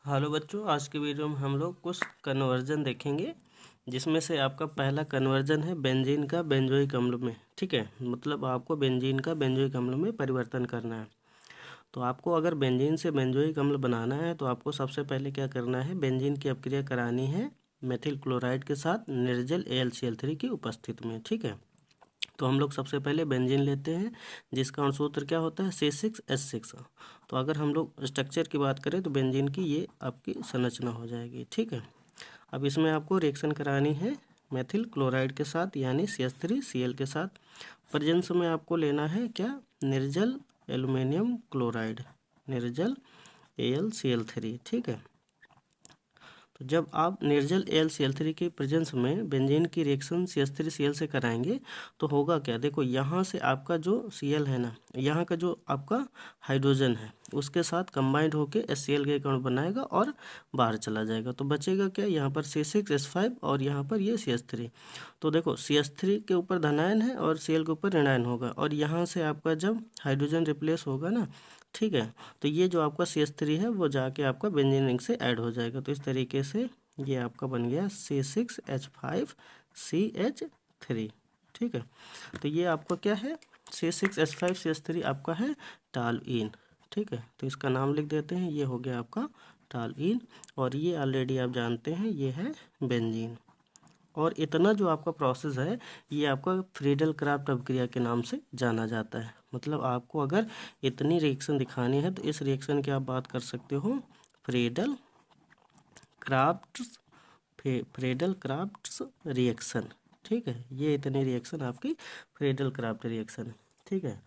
Hello बच्चों, आज के वीडियो में हम लोग कुछ कन्वर्जन देखेंगे, जिसमें से आपका पहला कन्वर्जन है बेंजीन का बेंजोइक अम्ल में। ठीक है, मतलब आपको बेंजीन का बेंजोइक अम्ल में परिवर्तन करना है। तो आपको अगर बेंजीन से बेंजोइक अम्ल बनाना है तो आपको सबसे पहले क्या करना है, बेंजीन की अपक्रिया करानी है मेथिल क्लोराइड के साथ निर्जल AlCl3 की उपस्थिति में। ठीक है, तो हम लोग सबसे पहले बेंजीन लेते हैं, जिसका अणुसूत्र क्या होता है C6H6। तो अगर हम लोग स्ट्रक्चर की बात करें तो बेंजीन की ये आपकी संरचना हो जाएगी। ठीक है, अब इसमें आपको रिएक्शन करानी है मेथिल क्लोराइड के साथ यानी CH3Cl के साथ। प्रेजेंस में आपको लेना है क्या, निर्जल एल्युमिनियम क्लोराइड, निर्जल AlCl3। ठीक है, तो जब आप निर्जल AlCl3 के प्रेजेंस में बेंजीन की रिएक्शन CH3Cl से कराएंगे तो होगा क्या, देखो यहाँ से आपका जो Cl है ना, यहाँ का जो आपका हाइड्रोजन है उसके साथ कंबाइंड होके HCl के अणु बनाएगा और बाहर चला जाएगा। तो बचेगा क्या, यहाँ पर C6H5 और यहाँ पर ये CH3। तो देखो CH3 के ऊपर धनायन है और Cl के ऊपर ऋणायन होगा, और यहाँ से आपका जब हाइड्रोजन रिप्लेस होगा ना, ठीक है, तो ये जो आपका CH3 है वो जाके आपका बेंजीन रिंग से ऐड हो जाएगा। तो इस तरीके से ये आपका बन गया C6H5CH3। ठीक है, तो ये आपका क्या है, C6H5CH3 आपका है टॉलुइन। ठीक है, तो इसका नाम लिख देते हैं, ये हो गया आपका टॉलुइन, और ये ऑलरेडी आप जानते हैं ये है बेंजीन। और इतना जो आपका प्रोसेस है ये आपका फ्रीडल क्राफ्ट अपक्रिया के नाम से जाना जाता है। मतलब आपको अगर इतनी रिएक्शन दिखानी है तो इस रिएक्शन की आप बात कर सकते हो Friedel crafts, Friedel crafts reaction. ठीक है, ये इतनी रिएक्शन आपकी फ्रीडल क्राफ्ट रिएक्शन है। ठीक है,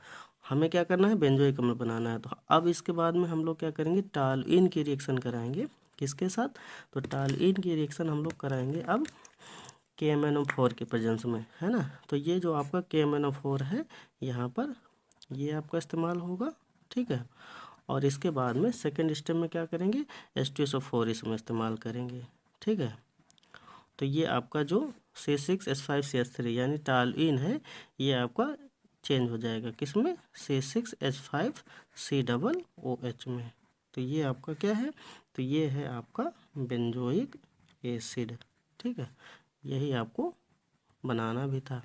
हमें क्या करना है, बेंजोइक अम्ल बनाना है। तो अब इसके बाद में हम लोग क्या करेंगे, टॉलुइन की रिएक्शन कराएंगे। किसके साथ, तो टॉलुइन की रिएक्शन हम लोग कराएंगे अब KMnO4 के प्रेजेंस में, है ना। तो ये जो आपका KMnO4 है यहाँ पर ये आपका इस्तेमाल होगा। ठीक है, और इसके बाद में सेकेंड स्टेप में क्या करेंगे, H2SO4 इसमें इस्तेमाल करेंगे। ठीक है, तो ये आपका जो C6H5CH3 यानी टॉलुइन है ये आपका चेंज हो जाएगा किस में, C6H5COOH में। तो ये आपका क्या है, तो ये है आपका बेंजोइक एसिड। ठीक है, यही आपको बनाना भी था।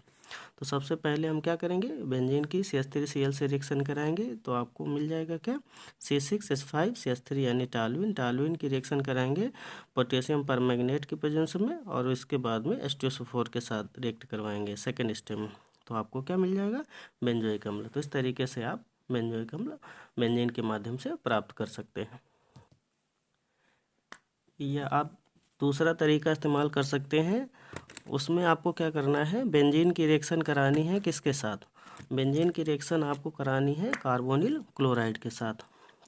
तो सबसे पहले हम क्या करेंगे, बेंजीन की CH3Cl से रिएक्शन कराएंगे। तो आपको मिल जाएगा क्या, C6H5CH3 यानी टॉलुइन। टॉलुइन की रिएक्शन कराएंगे पोटेशियम परमैंगनेट की प्रेजेंस में, और इसके बाद में H2SO4 के साथ रिएक्ट करवाएंगे सेकेंड स्टेप में। तो आपको क्या मिल जाएगा, बेंजोइक अम्ल। तो इस तरीके से आप बेंजोइक अम्ल बेंजीन के माध्यम से प्राप्त कर सकते हैं। या आप दूसरा तरीका इस्तेमाल कर सकते हैं, उसमें आपको क्या करना है, बेंजीन की रिएक्शन करानी है किसके साथ, बेंजीन की रिएक्शन आपको करानी है कार्बोनिल क्लोराइड के साथ।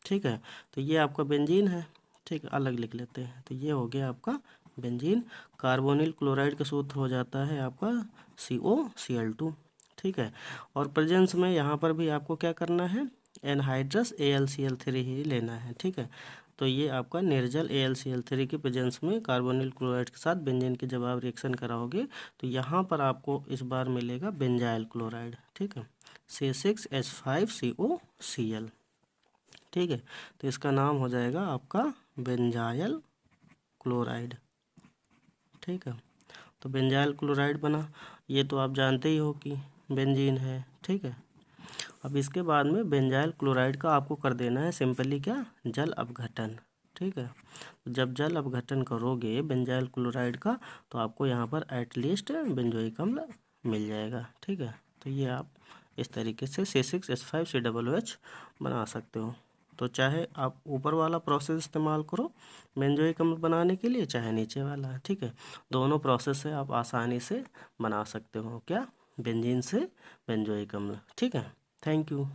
ठीक है, तो ये आपका बेंजीन है। ठीक है, अलग लिख लेते हैं, तो ये हो गया आपका बेंजीन। कार्बोनिल क्लोराइड का सूत्र हो जाता है आपका COCl2। ठीक है, और प्रेजेंस में यहाँ पर भी आपको क्या करना है, एनहाइड्रस AlCl3 ही लेना है। ठीक है, तो ये आपका निर्जल AlCl3 की प्रेजेंस में कार्बोनिल क्लोराइड के साथ बेंजीन की जब आप रिएक्शन कराओगे तो यहाँ पर आपको इस बार मिलेगा बेंजाइल क्लोराइड। ठीक है, C6H5COCl। ठीक है, तो इसका नाम हो जाएगा आपका बेंजाइल क्लोराइड। ठीक है, तो बेंजाइल क्लोराइड बना, ये तो आप जानते ही हो कि बेंजीन है। ठीक है, अब इसके बाद में बेंजाइल क्लोराइड का आपको कर देना है सिंपली क्या, जल अपघटन। ठीक है, जब जल अपघटन करोगे बेंजाइल क्लोराइड का तो आपको यहाँ पर एटलीस्ट बेंजोइक अम्ल मिल जाएगा। ठीक है, तो ये आप इस तरीके से C6H5COOH बना सकते हो। तो चाहे आप ऊपर वाला प्रोसेस इस्तेमाल करो बेंजोइक अम्ल बनाने के लिए, चाहे नीचे वाला। ठीक है, दोनों प्रोसेस से आप आसानी से बना सकते हो क्या, बेंजीन से बेंजोइक अम्ल। ठीक है, थैंक यू।